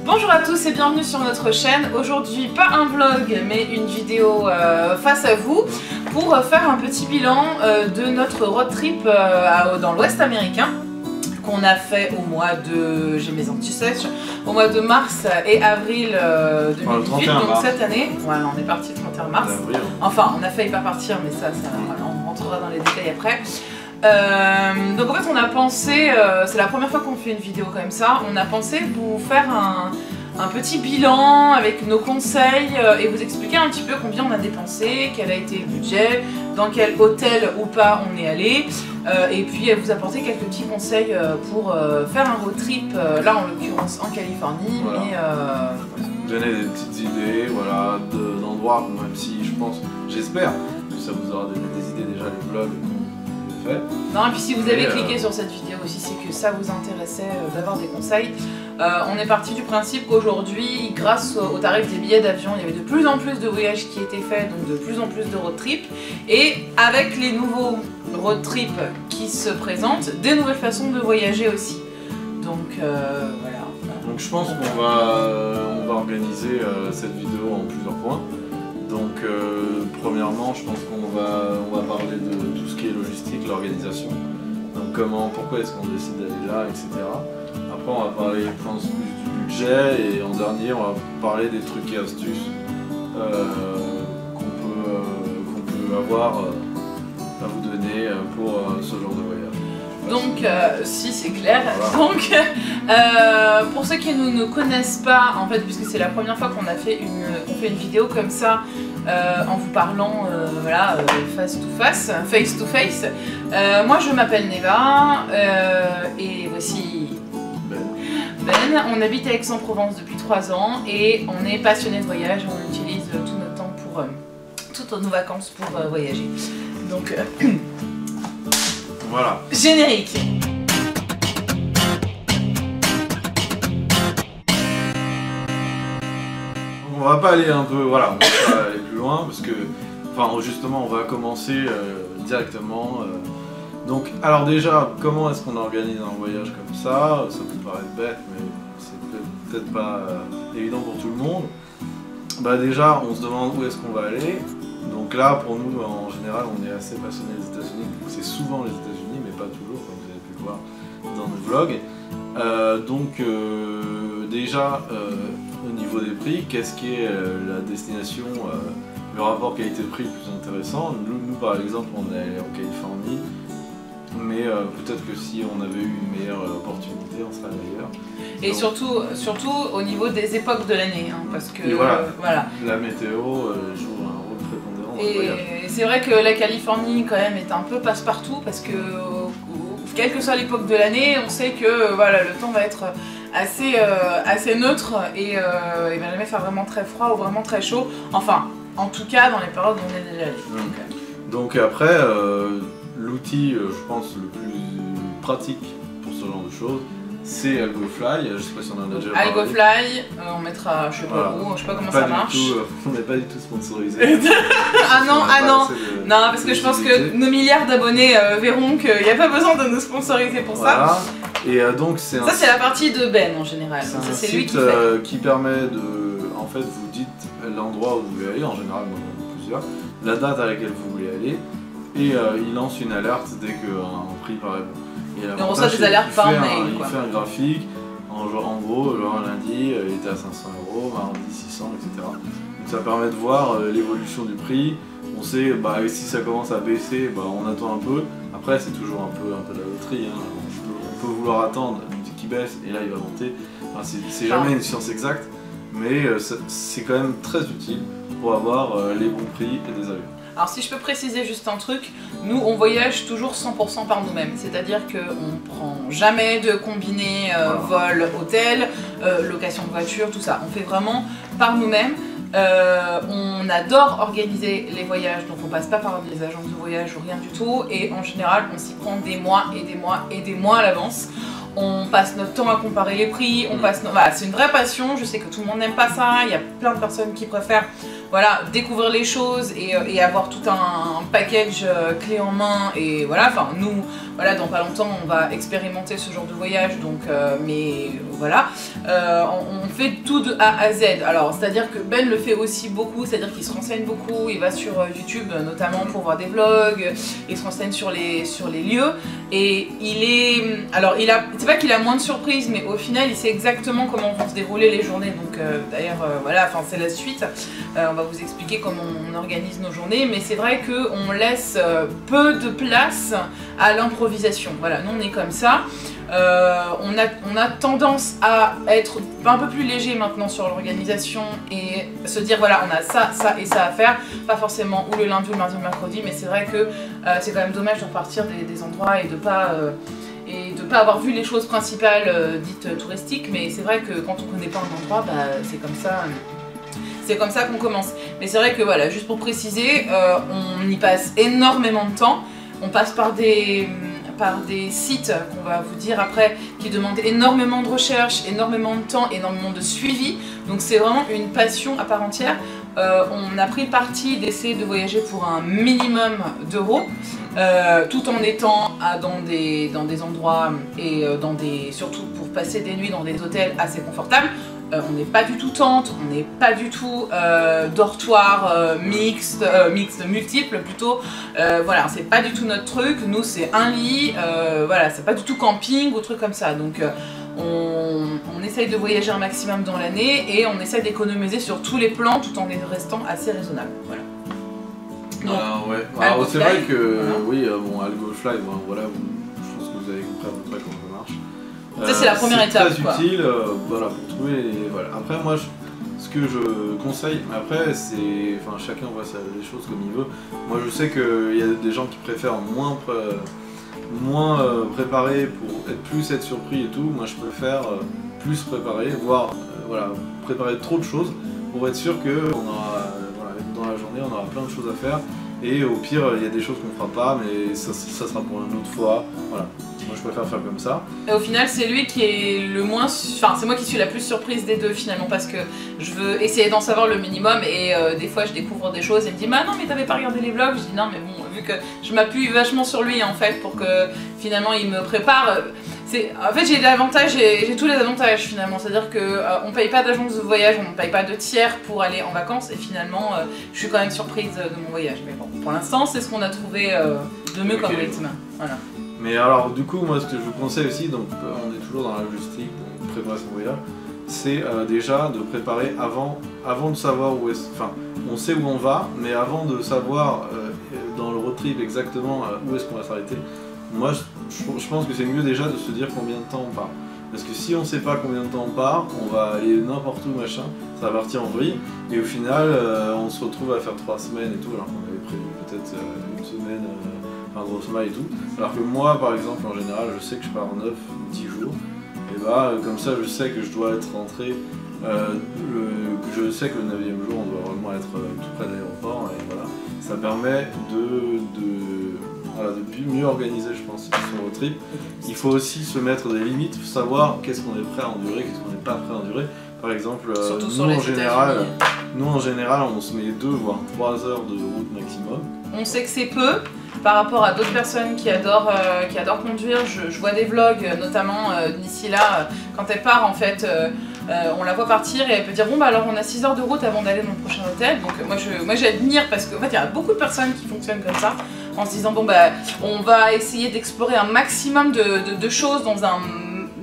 Bonjour à tous et bienvenue sur notre chaîne. Aujourd'hui, pas un vlog, mais une vidéo face à vous pour faire un petit bilan de notre road trip dans l'Ouest américain qu'on a fait au mois de... j'ai mes antisèches, au mois de mars et avril 2018, donc mars. Cette année. Voilà, on est parti le 31 mars. Enfin, on a failli pas partir, mais ça voilà, on rentrera dans les détails après. Donc en fait on a pensé, c'est la première fois qu'on fait une vidéo comme ça, on a pensé vous faire un petit bilan avec nos conseils et vous expliquer un petit peu combien on a dépensé, quel a été le budget, dans quel hôtel ou pas on est allé, et puis vous apporter quelques petits conseils pour faire un road trip, là en l'occurrence en Californie, voilà. Mais donner des petites idées, voilà, d'endroits, même si je pense, j'espère que ça vous aura donné des idées déjà les vlogs. Non, et puis si vous avez cliqué sur cette vidéo aussi, c'est que ça vous intéressait d'avoir des conseils. On est parti du principe qu'aujourd'hui, grâce au tarif des billets d'avion, il y avait de plus en plus de voyages qui étaient faits, donc de plus en plus de road trips. Et avec les nouveaux road trips qui se présentent, des nouvelles façons de voyager aussi. Donc voilà. Donc je pense qu'on va organiser cette vidéo en plusieurs points. Donc premièrement, je pense qu'on va parler de tout ce qui est logistique, l'organisation. Donc pourquoi est-ce qu'on décide d'aller là, etc. Après on va parler, je pense, plus du budget et en dernier on va parler des trucs et astuces qu'on peut avoir à vous donner pour ce genre de voyage. Donc, si c'est clair, voilà. Donc, pour ceux qui ne nous connaissent pas, en fait, puisque c'est la première fois qu'on fait une vidéo comme ça, en vous parlant, voilà, face to face, moi je m'appelle Neva, et voici Ben. On habite à Aix-en-Provence depuis 3 ans, et on est passionné de voyage, on utilise tout notre temps pour, toutes nos vacances pour voyager. Donc, voilà. Générique. On va pas aller un peu, voilà, on va pas aller plus loin parce que, enfin, justement, on va commencer directement. Donc, alors déjà, comment est-ce qu'on organise un voyage comme ça? Ça peut paraître bête, mais c'est peut-être pas évident pour tout le monde. Bah déjà, on se demande où est-ce qu'on va aller. Donc là, pour nous, en général, on est assez passionnés des États-Unis. C'est souvent les États-Unis, mais pas toujours, comme vous avez pu le voir dans nos vlogs. Déjà, au niveau des prix, qu'est-ce qui est la destination, le rapport qualité-prix le plus intéressant? Nous, par exemple, on est allé en Californie, mais peut-être que si on avait eu une meilleure opportunité, on serait ailleurs. Et donc, surtout au niveau des époques de l'année, hein, parce que voilà. La météo joue un rôle prépondérant. Et c'est vrai que la Californie quand même est un peu passe-partout, parce que quelle que soit l'époque de l'année, on sait que voilà, le temps va être assez neutre et il va jamais faire vraiment très froid ou vraiment très chaud. Enfin, en tout cas dans les périodes où on est déjà allé. Donc après, l'outil, je pense, le plus pratique pour ce genre de choses, c'est Algofly. Je sais pas si on en a déjà parlé. Algofly, on mettra, je sais pas où, je sais pas comment ça marche. On n'est pas du tout sponsorisé. Non, parce que je pense que nos milliards d'abonnés verront qu'il n'y a pas besoin de nous sponsoriser pour ça. Et donc c'est ça, c'est la partie de Ben en général. C'est lui qui permet de, en fait, vous dites l'endroit où vous voulez aller. En général, moi j'en ai plusieurs. La date à laquelle vous voulez aller, et il lance une alerte dès qu'un prix paraît bon. Et on reçoit des alertes par mail. Il fait un graphique, en gros, genre un lundi, il était à 500 €, mardi 600, etc. Donc ça permet de voir l'évolution du prix. On sait, bah, si ça commence à baisser, bah, on attend un peu. Après, c'est toujours un peu de la loterie. Hein. On peut vouloir attendre qu'il baisse et là il va monter. Enfin, c'est jamais une science exacte, mais c'est quand même très utile pour avoir les bons prix et des avions. Alors si je peux préciser juste un truc, nous on voyage toujours 100% par nous-mêmes, c'est-à-dire qu'on prend jamais de combiné vol, hôtel, location de voiture, tout ça. On fait vraiment par nous-mêmes. On adore organiser les voyages, donc on passe pas par les agences de voyage ou rien du tout, et en général on s'y prend des mois et des mois et des mois à l'avance. On passe notre temps à comparer les prix, voilà, c'est une vraie passion. Je sais que tout le monde n'aime pas ça, il y a plein de personnes qui préfèrent découvrir les choses et avoir tout un package clé en main, et voilà, enfin nous voilà, dans pas longtemps on va expérimenter ce genre de voyage, donc mais voilà, on fait tout de A à Z. Alors c'est-à-dire que Ben le fait aussi beaucoup, c'est-à-dire qu'il se renseigne beaucoup, il va sur YouTube notamment pour voir des vlogs, il se renseigne sur les lieux, et c'est pas qu'il a moins de surprises, mais au final il sait exactement comment vont se dérouler les journées, donc d'ailleurs voilà, enfin c'est la suite, on va vous expliquer comment on organise nos journées, mais c'est vrai qu'on laisse peu de place à l'improvisation. Voilà, nous on est comme ça. On a tendance à être un peu plus léger maintenant sur l'organisation et se dire voilà, on a ça, ça et ça à faire, pas forcément ou le lundi, ou le mardi, ou le mercredi, mais c'est vrai que c'est quand même dommage de repartir des endroits et de pas avoir vu les choses principales dites touristiques, mais c'est vrai que quand on connaît pas un endroit, bah, c'est comme ça. C'est comme ça qu'on commence. Mais c'est vrai que voilà, juste pour préciser, on y passe énormément de temps. On passe par des sites qu'on va vous dire après, qui demandent énormément de recherche, énormément de temps, énormément de suivi. Donc c'est vraiment une passion à part entière. On a pris le parti d'essayer de voyager pour un minimum d'euros, tout en étant dans des endroits et surtout pour passer des nuits dans des hôtels assez confortables. On n'est pas du tout tente, on n'est pas du tout dortoir mixte, multiple plutôt. Voilà, c'est pas du tout notre truc. Nous, c'est un lit. Voilà, c'est pas du tout camping ou truc comme ça. Donc, on essaye de voyager un maximum dans l'année et on essaye d'économiser sur tous les plans tout en restant assez raisonnable. Voilà. Donc, ouais. Alors, c'est vrai que voilà. Oui, bon, AlgoFly, bon, voilà, je pense que vous avez compris à peu près comment ça marche. Ça c'est la première étape. C'est très utile, voilà, pour trouver les... Voilà. Après moi, ce que je conseille, mais après c'est... Enfin chacun voit les choses comme il veut. Moi je sais qu'il y a des gens qui préfèrent moins préparer pour être surpris et tout. Moi je préfère plus préparer, voire voilà, préparer trop de choses pour être sûr que voilà, dans la journée on aura plein de choses à faire. Et au pire, il y a des choses qu'on fera pas, mais ça sera pour une autre fois. Voilà. Moi, je préfère faire comme ça. Et au final, c'est lui qui est le moins... Enfin, c'est moi qui suis la plus surprise des deux, finalement, parce que je veux essayer d'en savoir le minimum, et des fois, je découvre des choses, et il me dit « Bah non, mais t'avais pas regardé les vlogs ?» Je dis « Non, mais bon, vu que je m'appuie vachement sur lui, en fait, pour que, finalement, il me prépare... » En fait, j'ai tous les avantages finalement, c'est-à-dire qu'on paye pas d'agence de voyage, on ne paye pas de tiers pour aller en vacances et finalement je suis quand même surprise de mon voyage. Mais bon, pour l'instant, c'est ce qu'on a trouvé de mieux comme rythme. Voilà. Mais alors, du coup, moi ce que je vous conseille aussi, donc on est toujours dans la logistique, donc préparer son voyage, c'est déjà de préparer avant de savoir où est-ce... Enfin, on sait où on va, mais avant de savoir dans le road trip exactement où est-ce qu'on va s'arrêter, moi je pense que c'est mieux déjà de se dire combien de temps on part. Parce que si on sait pas combien de temps on part, on va aller n'importe où machin, ça va partir en vrille, et au final on se retrouve à faire 3 semaines et tout, alors qu'on avait prévu peut-être une semaine, enfin grosso modo et tout. Alors que moi par exemple en général je sais que je pars en 9 ou 10 jours, et bah comme ça je sais que je dois être rentré, je sais que le 9e jour on doit vraiment être tout près de l'aéroport, et voilà. Ça permet voilà, de mieux organiser, je pense, son road trip. Il faut aussi se mettre des limites, savoir qu'est-ce qu'on est prêt à endurer, qu'est-ce qu'on n'est pas prêt à endurer. Par exemple, nous en général, on se met 2 voire 3 heures de route maximum. On sait que c'est peu par rapport à d'autres personnes qui adorent conduire. Je vois des vlogs, notamment d'ici là, quand elle part en fait. On la voit partir et elle peut dire bon bah alors on a 6 heures de route avant d'aller dans le prochain hôtel. Donc moi j'admire parce qu'en fait il y a beaucoup de personnes qui fonctionnent comme ça, en se disant bon bah on va essayer d'explorer un maximum de choses dans un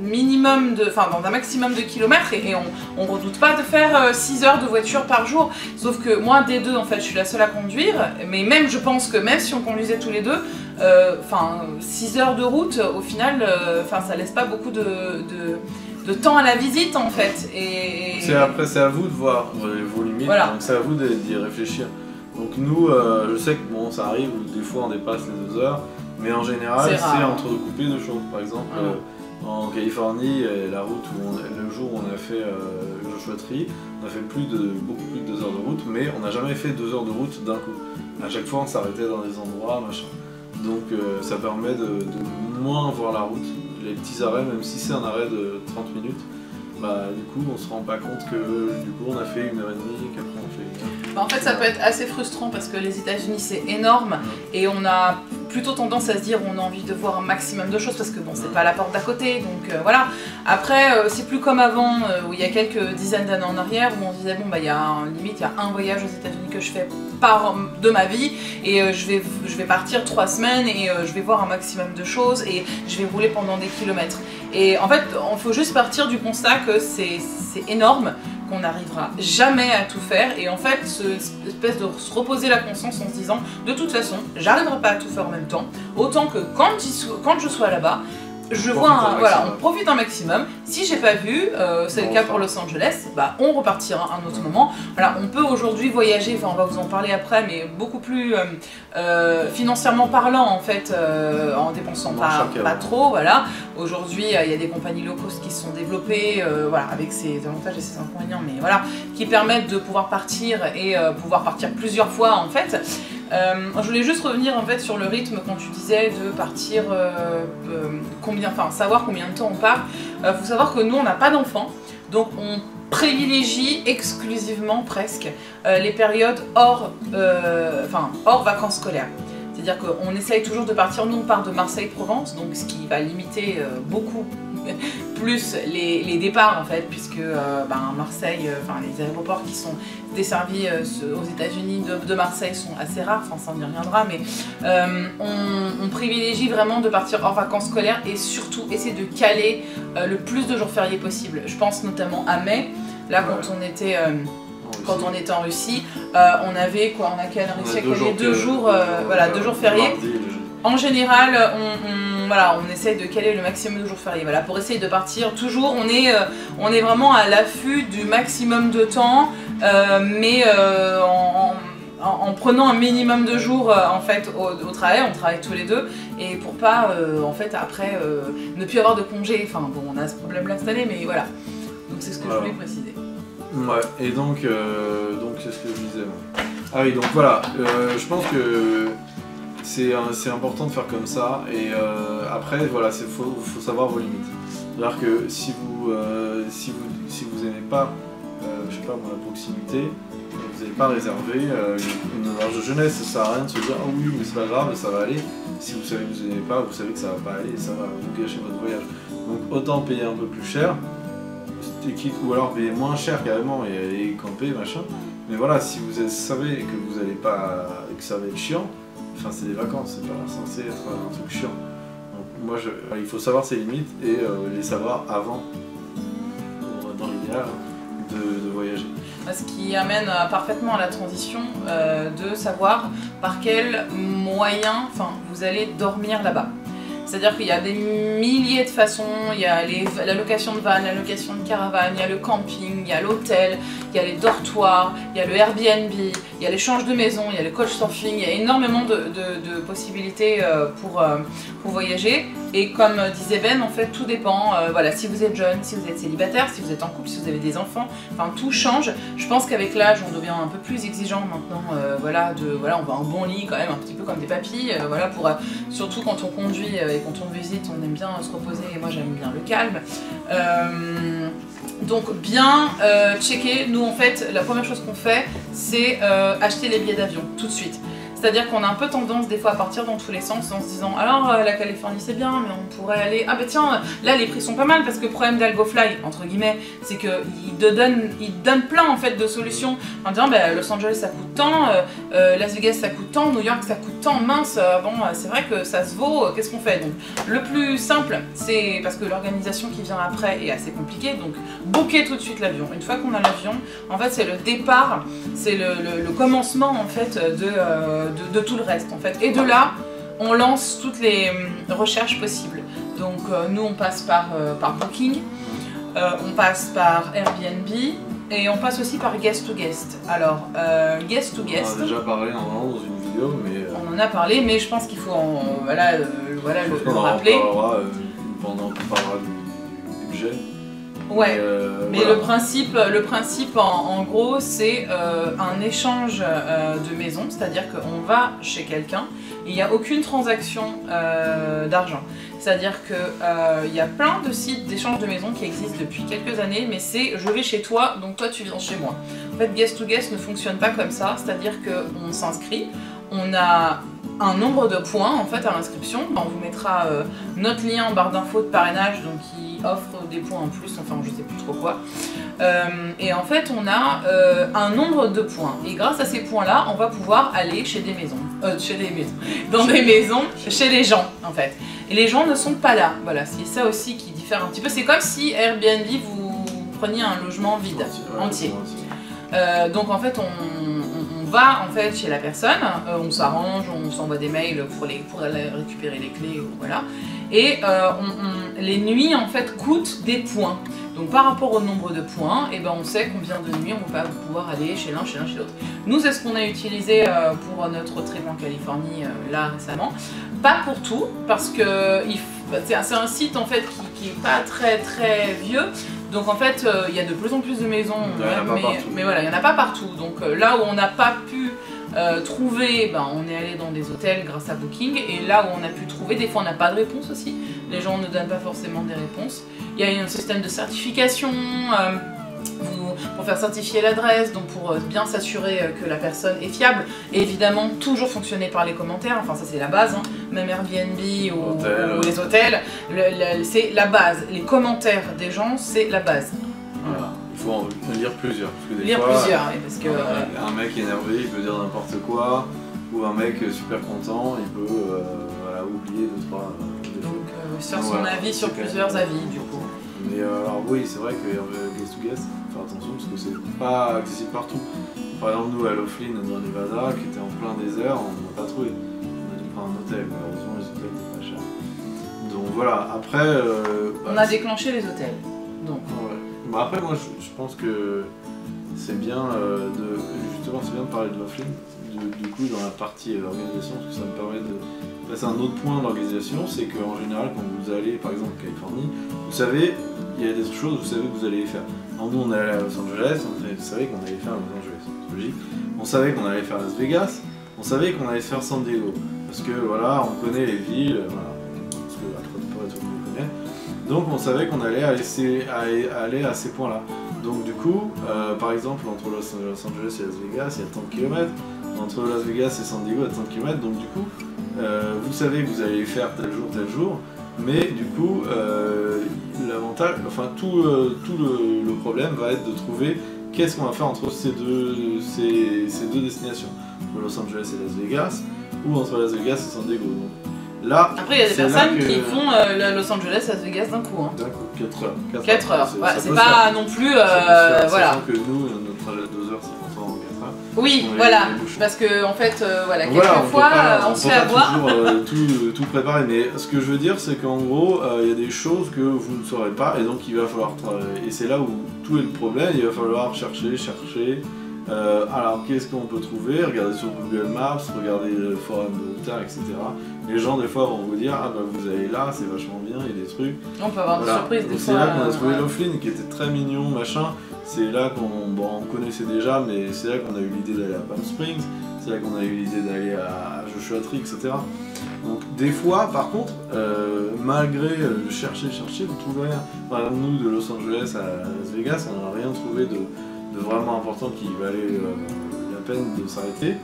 minimum dans un maximum de kilomètres et on redoute pas de faire 6 heures de voiture par jour. Sauf que moi des deux en fait je suis la seule à conduire, mais même je pense que même si on conduisait tous les deux, 6 heures de route au final ça laisse pas beaucoup de temps à la visite en fait. Après c'est à vous de voir vos limites, voilà. Donc c'est à vous d'y réfléchir. Donc nous, je sais que bon ça arrive, des fois on dépasse les 2 heures, mais en général c'est entrecoupé de choses. Par exemple en Californie, la route le jour où on a fait Joshua Tree, on a fait beaucoup plus de 2 heures de route, mais on n'a jamais fait 2 heures de route d'un coup. À chaque fois on s'arrêtait dans des endroits, machin. Donc ça permet de moins voir la route. Les petits arrêts, même si c'est un arrêt de 30 minutes, bah du coup on se rend pas compte que du coup on a fait 1h30 et qu'après on fait 1 heure. En fait ça peut être assez frustrant parce que les États-Unis c'est énorme et on a plutôt tendance à se dire on a envie de voir un maximum de choses parce que bon, c'est pas la porte d'à côté, donc voilà. Après, c'est plus comme avant, où il y a quelques dizaines d'années en arrière, où on se disait bon, bah il y a un voyage aux États-Unis que je fais de ma vie, et je vais partir 3 semaines et je vais voir un maximum de choses et je vais rouler pendant des kilomètres. Et en fait, il faut juste partir du constat que c'est énorme, qu'on n'arrivera jamais à tout faire, et en fait, cette espèce de se reposer la conscience en se disant de toute façon, j'arriverai pas à tout faire en même temps, autant que quand je sois là-bas, on profite un maximum. Si j'ai pas vu, c'est le cas pour Los Angeles, bah on repartira un autre moment. Voilà, on peut aujourd'hui voyager, enfin on va vous en parler après, mais beaucoup plus financièrement parlant en fait, en dépensant pas trop. Voilà. Aujourd'hui, il y a des compagnies low cost qui se sont développées, voilà, avec ses avantages et ses inconvénients, mais voilà, qui permettent de pouvoir partir et pouvoir partir plusieurs fois en fait. Je voulais juste revenir en fait sur le rythme quand tu disais de partir savoir combien de temps on part. Faut savoir que nous on n'a pas d'enfants, donc on privilégie exclusivement presque les périodes hors vacances scolaires. C'est-à-dire qu'on essaye toujours de partir, nous on part de Marseille-Provence, donc ce qui va limiter beaucoup plus les départs en fait, puisque Marseille, les aéroports qui sont desservis aux États-Unis de Marseille sont assez rares, enfin ça on y reviendra, mais on privilégie vraiment de partir hors vacances scolaires et surtout essayer de caler le plus de jours fériés possible. Je pense notamment à mai, là quand on était en Russie, on avait quoi, on a réussi à caler 2 jours fériés. En général, on essaye de caler le maximum de jours fériés, voilà, pour essayer de partir toujours. On est vraiment à l'affût du maximum de temps, mais en prenant un minimum de jours en fait au travail. On travaille tous les deux, et pour pas en fait après ne plus avoir de congés. Enfin bon, on a ce problème-là cette année, mais voilà. Donc c'est ce que je voulais préciser. Ouais, et donc c'est ce que je disais. Ah oui, donc voilà, je pense que c'est important de faire comme ça, et après voilà, faut savoir vos limites. C'est-à-dire que si vous aimez pas, je sais pas moi, la proximité, vous n'avez pas réservé une auberge de jeunesse, ça sert à rien de se dire ah oui mais c'est pas grave, ça va aller. Si vous savez que vous n'aimez pas, vous savez que ça va pas aller, ça va vous gâcher votre voyage. Donc autant payer un peu plus cher, ou alors payer moins cher carrément et aller camper machin. Mais voilà, si vous savez que vous allez pas, que ça va être chiant, enfin c'est des vacances, c'est pas censé être un truc chiant. Donc moi il faut savoir ses limites et les savoir avant, dans l'idéal, de voyager. Ce qui amène parfaitement à la transition de savoir par quels moyens vous allez dormir là-bas. C'est-à-dire qu'il y a des milliers de façons, il y a la location de van, la location de caravane, il y a le camping, il y a l'hôtel, il y a les dortoirs, il y a le Airbnb, il y a l'échange de maison, il y a le couchsurfing, il y a énormément de possibilités pour voyager. Et comme disait Ben, en fait tout dépend, voilà, si vous êtes jeune, si vous êtes célibataire, si vous êtes en couple, si vous avez des enfants, enfin tout change. Je pense qu'avec l'âge on devient un peu plus exigeant maintenant, on veut un bon lit quand même, un petit peu comme des papilles, surtout quand on conduit et quand on visite, on aime bien se reposer, et moi j'aime bien le calme. Donc bien checker, nous en fait la première chose qu'on fait c'est acheter les billets d'avion tout de suite. C'est-à-dire qu'on a un peu tendance des fois à partir dans tous les sens en se disant alors la Californie c'est bien mais on pourrait aller, ah bah tiens là les prix sont pas mal, parce que le problème d'AlgoFly entre guillemets c'est qu'il te donne plein en fait de solutions en disant bah, Los Angeles ça coûte tant, Las Vegas ça coûte tant, New York ça coûte tant, mince c'est vrai que ça se vaut, qu'est-ce qu'on fait? Donc le plus simple c'est, parce que l'organisation qui vient après est assez compliquée, donc booker tout de suite l'avion. Une fois qu'on a l'avion, en fait c'est le départ, c'est le commencement en fait de tout le reste en fait, et de là on lance toutes les recherches possibles. Donc nous on passe par Booking, on passe par Airbnb et on passe aussi par Guest to Guest. Alors Guest to Guest, on a déjà parlé dans une vidéo, mais on en a parlé, mais je pense qu'il faut le rappeler pendant qu'on parlera du budget. Ouais, mais le principe en gros c'est un échange de maison, c'est-à-dire qu'on va chez quelqu'un, il n'y a aucune transaction d'argent. C'est-à-dire qu'il y a plein de sites d'échange de maison qui existent depuis quelques années, mais c'est je vais chez toi, donc toi tu viens chez moi. En fait, Guest to Guest ne fonctionne pas comme ça, c'est-à-dire qu'on s'inscrit, on a un nombre de points en fait à l'inscription. On vous mettra notre lien en barre d'infos de parrainage, donc qui offre des points en plus, enfin je sais plus trop quoi. Et en fait on a un nombre de points, et grâce à ces points là on va pouvoir aller chez des maisons, dans des maisons, chez les gens en fait. Et les gens ne sont pas là, voilà, c'est ça aussi qui diffère un petit peu. C'est comme si Airbnb vous preniez un logement vide, entier. Donc en fait on va en fait chez la personne, on s'arrange, on s'envoie des mails pour aller récupérer les clés, voilà. Et les nuits en fait coûtent des points. Donc par rapport au nombre de points, et ben on sait combien de nuits on va pouvoir aller chez l'un, chez l'autre. Nous c'est ce qu'on a utilisé pour notre trip en Californie là récemment. Pas pour tout, parce que c'est un site en fait qui est pas très vieux. Donc en fait il y a de plus en plus de maisons, mais voilà, il n'y en a pas partout. Donc là où on n'a pas pu trouver, ben, on est allé dans des hôtels grâce à Booking, et là où on a pu trouver, des fois on n'a pas de réponse aussi, les gens ne donnent pas forcément des réponses. Il y a un système de certification pour faire certifier l'adresse, donc pour bien s'assurer que la personne est fiable, et évidemment toujours fonctionner par les commentaires, enfin ça c'est la base, hein. Même Airbnb ou les hôtels, c'est la base, les commentaires des gens c'est la base. Voilà. Il faut en lire plusieurs. Parce que des fois, oui, parce que... un mec énervé, il peut dire n'importe quoi, ou un mec super content, il peut voilà, oublier deux, trois défauts. Donc faire son avis sur plusieurs avis, du coup. Mais alors oui, c'est vrai que Guest to Guest, faut faire attention parce que c'est pas accessible partout. Par exemple, nous à Laughlin, dans Nevada, qui était en plein désert, on n'a pas trouvé. On a dû prendre un hôtel, mais heureusement les hôtels étaient pas chers. Donc voilà, après... on a déclenché les hôtels. Donc. Ouais. Bon, après, moi je pense que c'est bien de parler de Laughlin, du coup dans la partie organisation, parce que ça me permet de passer un autre point d'organisation, c'est qu'en général quand vous allez par exemple en Californie, vous savez, il y a des choses, vous savez que vous allez les faire. Alors, nous on est allé à Los Angeles, on savait qu'on allait faire Los Angeles, c'est logique. On savait qu'on allait faire Las Vegas, on savait qu'on allait faire San Diego, parce que voilà, on connaît les villes, voilà, parce que à tout le monde connaît. Donc on savait qu'on allait aller à ces points-là. Donc du coup, par exemple, entre Los Angeles et Las Vegas, il y a tant de kilomètres. Entre Las Vegas et San Diego, il y a tant de kilomètres. Donc du coup, vous savez que vous allez faire tel jour. Mais du coup, l'avantage, enfin tout le problème va être de trouver qu'est-ce qu'on va faire entre ces deux destinations. Entre Los Angeles et Las Vegas, ou entre Las Vegas et San Diego. Donc, là, après, il y a des personnes qui font Los Angeles, Las Vegas d'un coup. Hein. D'un coup, 4 heures. 4 heures, ouais, c'est pas non plus. Voilà. Sachant que nous, notre trajet de 2 heures, c'est pourtant en 4 heures. Oui, voilà, parce que en fait, voilà, quelquefois, on se fait avoir. On peut pas toujours tout préparer, mais ce que je veux dire, c'est qu'en gros, il y a des choses que vous ne saurez pas, et donc il va falloir travailler. Et c'est là où tout est le problème, il va falloir chercher. Alors qu'est-ce qu'on peut trouver? Regardez sur Google Maps, regardez le forum de hôtels, etc. Les gens des fois vont vous dire ah bah vous allez là, c'est vachement bien, il y a des trucs. On peut avoir des surprises des fois. C'est là qu'on a trouvé Laughlin qui était très mignon, machin. C'est là qu'on connaissait déjà, mais c'est là qu'on a eu l'idée d'aller à Palm Springs, c'est là qu'on a eu l'idée d'aller à Joshua Tree, etc. Donc des fois, par contre, malgré chercher, vous trouvez rien. Par exemple, nous de Los Angeles à Las Vegas, on n'a rien trouvé de vraiment important qui valait la peine de s'arrêter.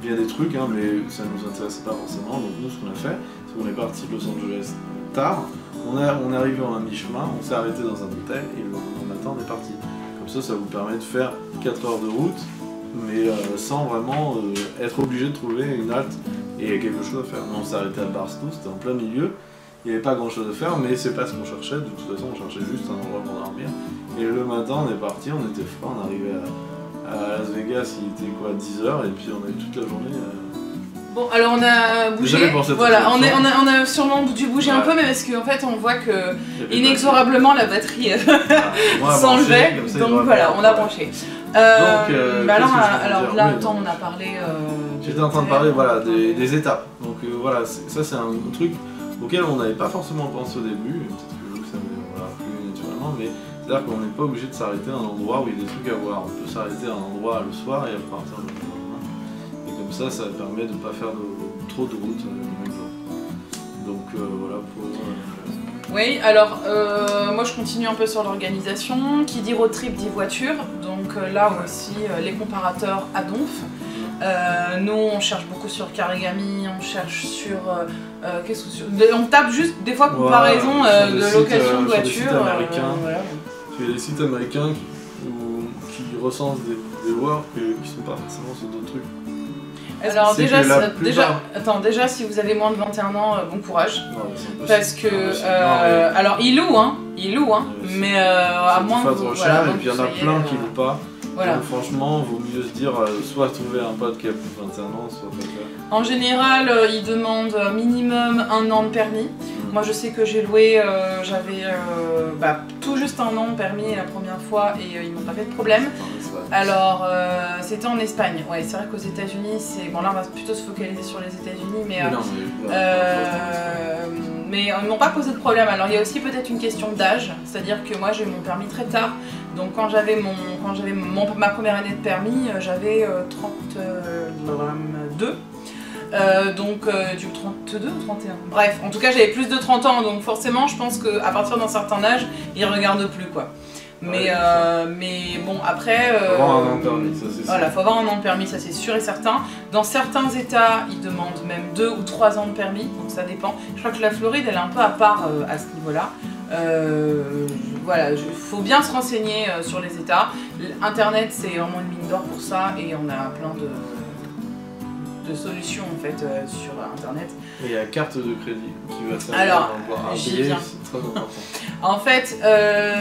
Il y a des trucs, hein, mais ça ne nous intéressait pas forcément. Donc nous, ce qu'on a fait, c'est qu'on est parti de Los Angeles tard. On est arrivé à mi-chemin, on s'est arrêté dans un hôtel et le lendemain matin, on est parti. Comme ça vous permet de faire 4 heures de route, mais sans vraiment être obligé de trouver une halte et quelque chose à faire. Nous, on s'est arrêté à Barstow, c'était en plein milieu. Il n'y avait pas grand chose à faire, mais c'est pas ce qu'on cherchait. De toute façon, on cherchait juste un endroit pour dormir. Et le matin, on est parti, on était frais, on est arrivé à Las Vegas, il était quoi, 10h, et puis on a eu toute la journée. Bon, alors on a bougé, voilà, on a sûrement dû bouger un peu, mais parce qu'en fait on voit que inexorablement la batterie s'enlevait, donc voilà, on a branché. Alors là, attends, on a parlé... J'étais en train de parler voilà, des étapes, donc voilà, ça c'est un truc auquel on n'avait pas forcément pensé au début, peut-être que vous, ça me plus naturellement, mais c'est-à-dire qu'on n'est pas obligé de s'arrêter à un endroit où il y a des trucs à voir. On peut s'arrêter à un endroit le soir et repartir le lendemain. Et comme ça permet de ne pas faire trop de route le même jour. Donc voilà pour... Oui, alors moi je continue un peu sur l'organisation. Qui dit road trip dit voiture. Donc là aussi les comparateurs à Donf. Nous on cherche beaucoup sur Carigami, on cherche sur... on tape juste des fois comparaison de location de voiture. Voilà. Il y a des sites américains qui recensent des loueurs qui ne sont pas forcément sur d'autres trucs. Alors déjà, si vous avez moins de 21 ans, bon courage. Non, parce que... alors ils louent, mais à moins que vous... Voilà, et puis il y en a plein qui louent pas. Voilà. Donc franchement, il vaut mieux se dire, soit trouver un pote qui a plus de 21 ans, soit pas le faire. En général, ils demandent minimum 1 an de permis. Moi je sais que j'ai loué, j'avais tout juste 1 an de permis la première fois et ils m'ont pas fait de problème. Alors c'était en Espagne, ouais c'est vrai qu'aux États-Unis c'est... Bon là on va plutôt se focaliser sur les États-Unis mais ils m'ont pas posé de problème. Alors il y a aussi peut-être une question d'âge, c'est-à-dire que moi j'ai eu mon permis très tard. Donc quand j'avais ma première année de permis, j'avais 32. Donc du 32 ou 31. Bref, en tout cas j'avais plus de 30 ans, donc forcément je pense qu'à partir d'un certain âge, ils regardent plus quoi. Mais bon après... faut avoir un an de permis, ça c'est sûr. Voilà, faut avoir un an de permis, ça c'est sûr et certain. Dans certains états, ils demandent même 2 ou 3 ans de permis, donc ça dépend. Je crois que la Floride elle est un peu à part à ce niveau-là. Voilà, il faut bien se renseigner sur les états. Internet c'est vraiment une mine d'or pour ça et on a plein de solutions en fait sur internet. Et il y a la carte de crédit qui va faire. Alors, j'y viens. C'est très important. En fait,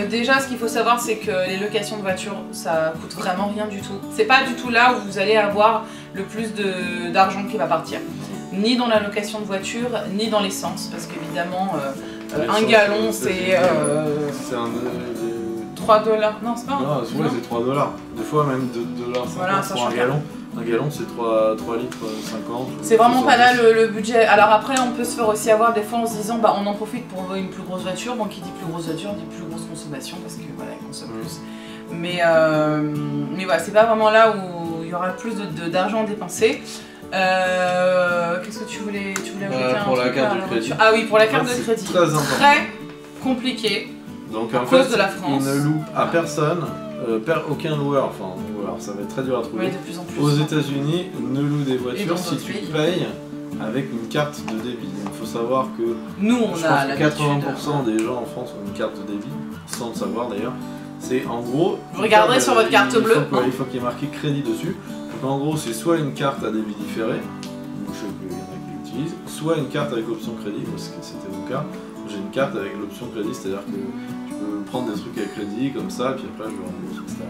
déjà ce qu'il faut savoir c'est que les locations de voitures ça coûte vraiment rien du tout. C'est pas du tout là où vous allez avoir le plus d'argent qui va partir. Ni dans la location de voiture, ni dans l'essence, parce qu'évidemment un gallon c'est... 3 $. Non, c'est pas non, ouais, c'est 3 $. Des fois même 2 $. Voilà, ça pour un gallon. Un gallon c'est 3 litres 50. C'est vraiment pas là le budget. Alors après on peut se faire aussi avoir des fois en se disant bah on en profite pour louer une plus grosse voiture. Bon qui dit plus grosse voiture dit plus grosse consommation parce que voilà elle consomme plus. Mais voilà, c'est pas vraiment là où il y aura le plus d'argent dépensé. Qu'est-ce que tu voulais ajouter pour la carte de crédit. Ah oui, pour la carte de crédit. Très compliqué. Donc à cause de la France. Ils ne louent à personne, aucun loueur, enfin ça va être très dur à trouver. Oui, de plus en plus. Aux États-Unis, ne loue des voitures si tu payes avec une carte de débit. Il faut savoir que nous on a que 80% des gens en France ont une carte de débit, sans le savoir d'ailleurs. C'est en gros. Vous regarderez sur votre carte bleue. Il faut qu'il y ait marqué crédit dessus. Donc en gros, c'est soit une carte à débit différé, je sais qu'il y en a qui l'utilisent, soit une carte avec option crédit, parce que c'était mon cas. J'ai une carte avec l'option crédit, c'est-à-dire que je peux prendre des trucs à crédit comme ça, puis après je le rembourse, etc.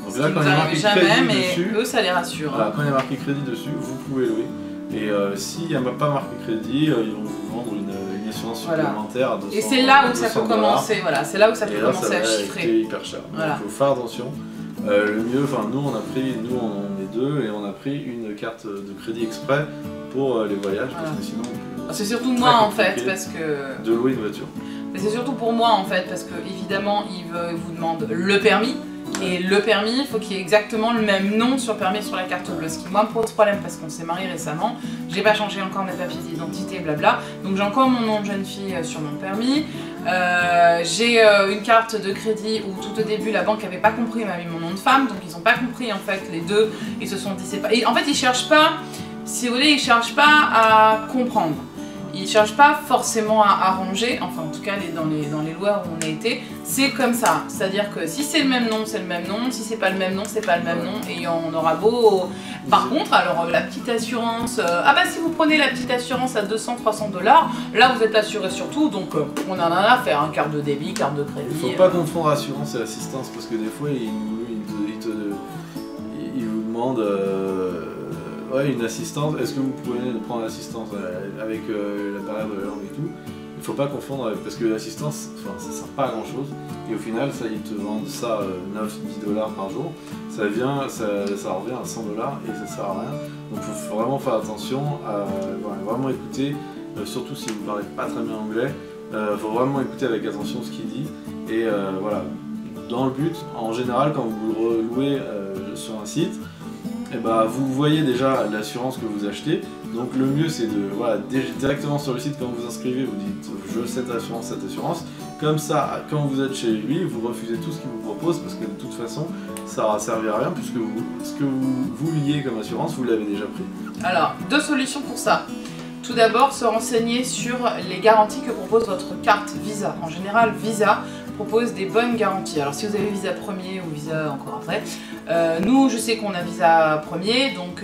Donc là, quand il y a marqué crédit dessus, eux ça les rassure. Voilà, quand il y a marqué crédit dessus, vous pouvez louer. Et s'il n'y a pas marqué crédit, ils vont vous vendre une assurance supplémentaire à 200 $. Et c'est là où ça peut commencer, voilà, c'est là où ça peut commencer à chiffrer. C'est hyper cher. Voilà. Donc il faut faire attention. Le mieux, enfin nous on est deux et on a pris une carte de crédit exprès pour les voyages parce que sinon. C'est surtout moi en fait parce que. De louer une voiture. C'est surtout pour moi en fait parce que évidemment ils vous demandent le permis. Et le permis, il faut qu'il y ait exactement le même nom sur le permis sur la carte bleue. Ce qui moi me pose problème parce qu'on s'est marié récemment, j'ai pas changé encore mes papiers d'identité, blabla. Donc j'ai encore mon nom de jeune fille sur mon permis. J'ai une carte de crédit où tout au début la banque avait pas compris, m'a mis mon nom de femme, donc ils ont pas compris en fait les deux. Ils se sont dit c'est pas. Et en fait ils cherchent pas, si vous voulez, ils cherchent pas à comprendre. Ils ne cherchent pas forcément à arranger, enfin en tout cas dans les lois où on a été, c'est comme ça. C'est-à-dire que si c'est le même nom, c'est le même nom, si c'est pas le même nom, c'est pas le même nom, et on aura beau... Par contre, alors la petite assurance, ah bah si vous prenez la petite assurance à 200-300 $, là vous êtes assuré sur tout, donc on en a à faire, hein, carte de débit, carte de crédit... Il ne faut pas confondre assurance et assistance, parce que des fois ils vous demandent... Ouais, une assistance, est-ce que vous pouvez prendre l'assistance avec la barrière de la langue et tout? Il ne faut pas confondre parce que l'assistance, enfin, ça ne sert pas à grand chose et au final, ça, ils te vendent ça 9-10 $ par jour, ça revient à 100 $ et ça ne sert à rien. Donc il faut vraiment faire attention, vraiment écouter, surtout si vous ne parlez pas très bien anglais, il faut vraiment écouter avec attention ce qu'il dit et voilà, dans le but, en général, quand vous louez sur un site, et bah, vous voyez déjà l'assurance que vous achetez, donc le mieux c'est de directement sur le site quand vous vous inscrivez, vous dites je veux cette assurance, Comme ça, quand vous êtes chez lui, vous refusez tout ce qu'il vous propose parce que de toute façon, ça n'aura servi à rien puisque ce que vous liez comme assurance, vous l'avez déjà pris. Alors, 2 solutions pour ça. Tout d'abord, se renseigner sur les garanties que propose votre carte Visa. En général, Visa propose des bonnes garanties. Alors si vous avez Visa premier ou Visa encore après, nous je sais qu'on a Visa premier, donc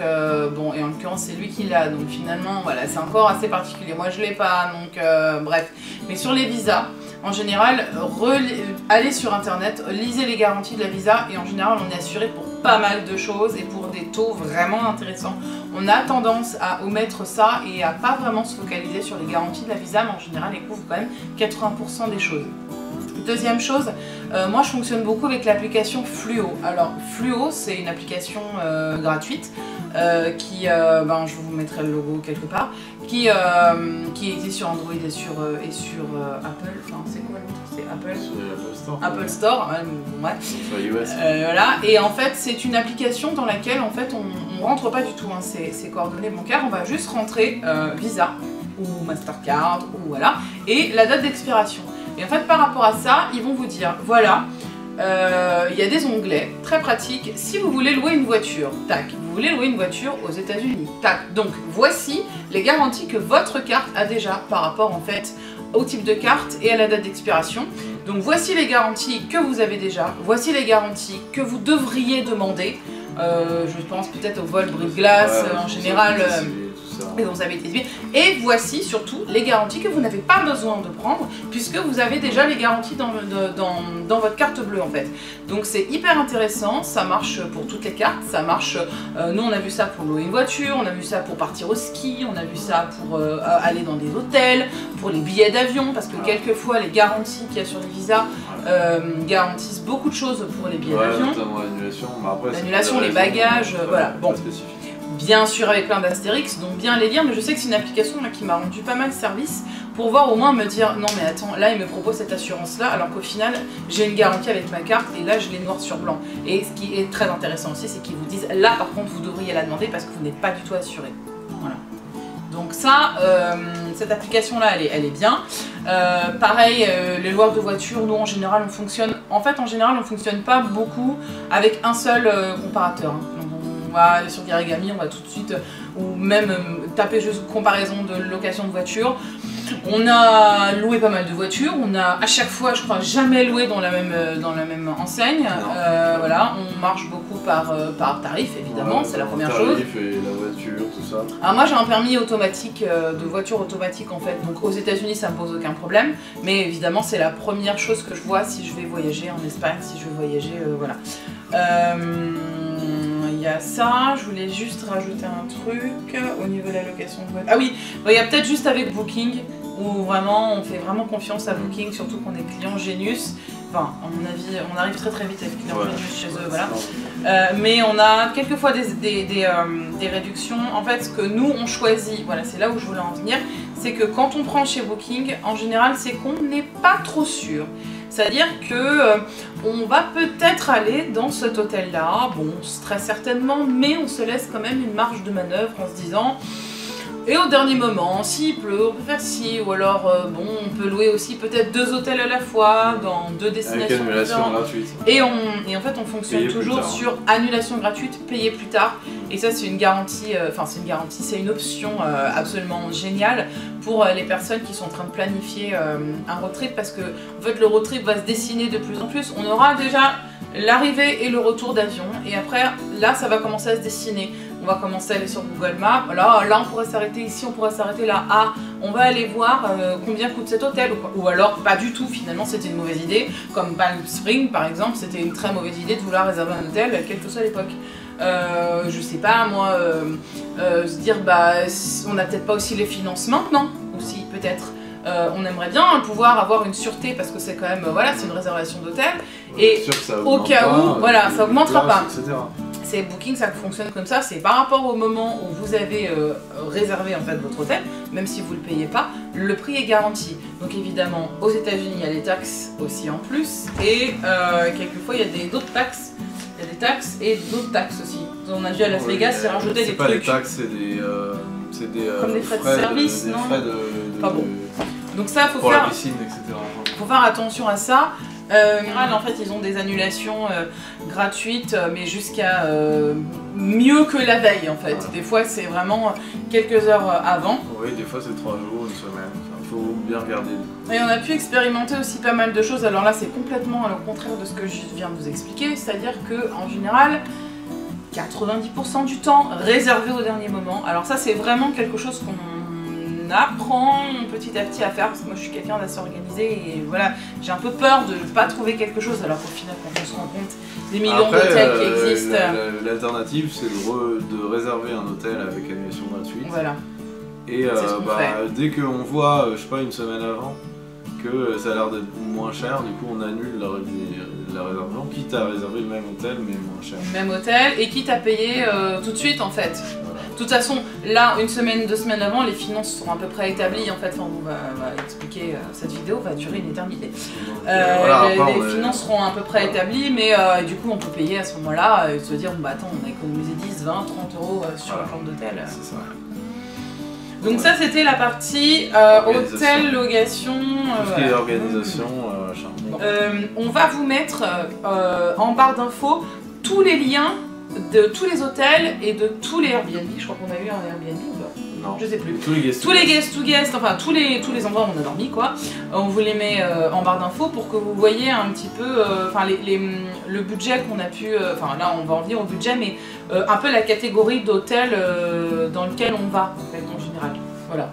bon, et en l'occurrence c'est lui qui l'a, donc finalement voilà, c'est encore assez particulier. Moi je l'ai pas, donc bref. Mais sur les visas, en général, allez sur internet, lisez les garanties de la Visa et en général on est assuré pour pas mal de choses et pour des taux vraiment intéressants. On a tendance à omettre ça et à pas vraiment se focaliser sur les garanties de la Visa, mais en général elles couvrent quand même 80% des choses. Deuxième chose, moi je fonctionne beaucoup avec l'application Fluo. Alors Fluo c'est une application gratuite qui, je vous mettrai le logo quelque part, qui existe sur Android et sur Apple, enfin c'est quoi le nom? C'est Apple. Apple Store, ouais. Sur iOS. Voilà, et en fait c'est une application dans laquelle en fait on rentre pas du tout ses coordonnées bancaires, on va juste rentrer Visa ou Mastercard ou voilà, et la date d'expiration. Et en fait, par rapport à ça, ils vont vous dire, voilà, il y a des onglets très pratiques. Si vous voulez louer une voiture, tac, vous voulez louer une voiture aux États-Unis, tac. Donc, voici les garanties que votre carte a déjà par rapport en fait au type de carte et à la date d'expiration. Donc, voici les garanties que vous avez déjà. Voici les garanties que vous devriez demander. Je pense peut-être au vol brise-glace en général. Et vous avez été suivi. Et voici surtout les garanties que vous n'avez pas besoin de prendre puisque vous avez déjà les garanties dans votre carte bleue en fait. Donc c'est hyper intéressant, ça marche pour toutes les cartes, ça marche, nous on a vu ça pour louer une voiture, on a vu ça pour partir au ski, on a vu ça pour aller dans des hôtels, pour les billets d'avion parce que quelquefois les garanties qu'il y a sur les visas garantissent beaucoup de choses pour les billets d'avion. Notamment l'annulation, l'annulation, les bagages, voilà. Bon. Bien sûr avec plein d'astérix, donc bien les lire, mais je sais que c'est une application là, qui m'a rendu pas mal de service pour voir au moins me dire non mais attends, là il me propose cette assurance là alors qu'au final j'ai une garantie avec ma carte et là je l'ai noir sur blanc. Et ce qui est très intéressant aussi c'est qu'ils vous disent là par contre vous devriez la demander parce que vous n'êtes pas du tout assuré. Voilà. Donc ça, cette application là elle est bien. Pareil, les loueurs de voitures, nous en général on fonctionne, en général on fonctionne pas beaucoup avec un seul comparateur. Hein. On va aller sur Garigami, on va tout de suite, ou même taper juste comparaison de location de voiture. On a loué pas mal de voitures, on a à chaque fois, je crois, jamais loué dans la même enseigne. Voilà, on marche beaucoup par tarif, évidemment, c'est la première chose. Tarif et la voiture, tout ça. Alors moi j'ai un permis automatique, de voiture automatique en fait, donc aux États-Unis ça me pose aucun problème, mais évidemment c'est la première chose que je vois si je vais voyager en Espagne, si je veux voyager, voilà. Il y a ça, je voulais juste rajouter un truc au niveau de la location de voiture. Ah oui, il y a peut-être juste avec Booking, où vraiment on fait vraiment confiance à Booking, surtout qu'on est client Genius. Enfin, à mon avis, on arrive très très vite avec client Genius chez eux, voilà. Mais on a quelquefois des réductions. En fait, ce que nous on choisit, voilà, c'est là où je voulais en venir, c'est que quand on prend chez Booking, en général, c'est qu'on n'est pas trop sûr. C'est-à-dire que on va peut-être aller dans cet hôtel-là, bon, très certainement, mais on se laisse quand même une marge de manœuvre en se disant et au dernier moment, s'il pleut, on peut faire ci, ou alors bon, on peut louer aussi peut-être 2 hôtels à la fois dans 2 destinations. Avec annulation gratuite. Et en fait, on fonctionne toujours sur annulation gratuite, payer plus tard. Et ça, c'est une garantie, c'est une option absolument géniale pour les personnes qui sont en train de planifier un road trip parce que en fait, le road trip va se dessiner de plus en plus. On aura déjà l'arrivée et le retour d'avion et après, là, ça va commencer à se dessiner. On va commencer à aller sur Google Maps, là on pourrait s'arrêter ici, on pourrait s'arrêter là, ah, on va aller voir combien coûte cet hôtel, ou alors pas du tout, finalement c'était une mauvaise idée, comme Palm Springs par exemple, c'était une très mauvaise idée de vouloir réserver un hôtel, quelle que soit l'époque. Je sais pas moi, se dire bah on n'a peut-être pas aussi les finances maintenant, aussi peut-être. On aimerait bien pouvoir avoir une sûreté parce que c'est quand même, voilà, c'est une réservation d'hôtel, et au cas où, voilà, ça augmentera pas. Etc. C'est Booking, ça fonctionne comme ça, c'est par rapport au moment où vous avez réservé en fait votre hôtel, même si vous ne le payez pas, le prix est garanti. Donc évidemment, aux États-Unis, il y a les taxes aussi en plus, et quelquefois il y a d'autres taxes. Il y a des taxes et d'autres taxes aussi. On a vu à Las Vegas, c'est rajouté des trucs. C'est pas les taxes, c'est des comme des frais de service, non pas bon. Donc ça, faut pour faire. La piscine, etc. faut faire attention à ça. En fait, ils ont des annulations gratuites, mais jusqu'à mieux que la veille, en fait. Voilà. Des fois, c'est vraiment quelques heures avant. Oui, des fois, c'est 3 jours, une semaine. Il faut bien regarder. Et on a pu expérimenter aussi pas mal de choses. Alors là, c'est complètement le contraire de ce que je viens de vous expliquer. C'est-à-dire qu'en général, 90% du temps réservé au dernier moment. Alors ça, c'est vraiment quelque chose qu'on apprend petit à petit à faire, parce que moi je suis quelqu'un d'assez organisé et voilà, j'ai un peu peur de ne pas trouver quelque chose, alors qu'au final quand on se rend compte des millions d'hôtels qui existent. L'alternative c'est de réserver un hôtel avec annulation gratuite. Voilà. Et dès qu'on voit, je sais pas, une semaine avant, que ça a l'air d'être moins cher, du coup on annule la réservation, quitte à réserver le même hôtel mais moins cher. Même hôtel et quitte à payer tout de suite en fait. De toute façon, là, une semaine, 2 semaines avant, les finances sont à peu près établies. En fait, on va expliquer, cette vidéo va durer une éternité. Les finances seront à peu près établies, mais du coup, on peut payer à ce moment-là et se dire, bah attends, on a économisé 10, 20, 30 euros sur la chambre d'hôtel. C'est ça. Donc ça, c'était la partie hôtel, location... Tout ce qui est organisation, on va vous mettre en barre d'infos tous les liens de tous les hôtels et de tous les Airbnb. Je crois qu'on a eu un Airbnb ou pas? Non. Je sais plus. Tous les guest to guest, enfin tous les endroits où on a dormi quoi. On vous les met en barre d'infos pour que vous voyez un petit peu le budget qu'on a pu... Enfin là on va en venir au budget, mais un peu la catégorie d'hôtels dans lequel on va en fait en général. Voilà.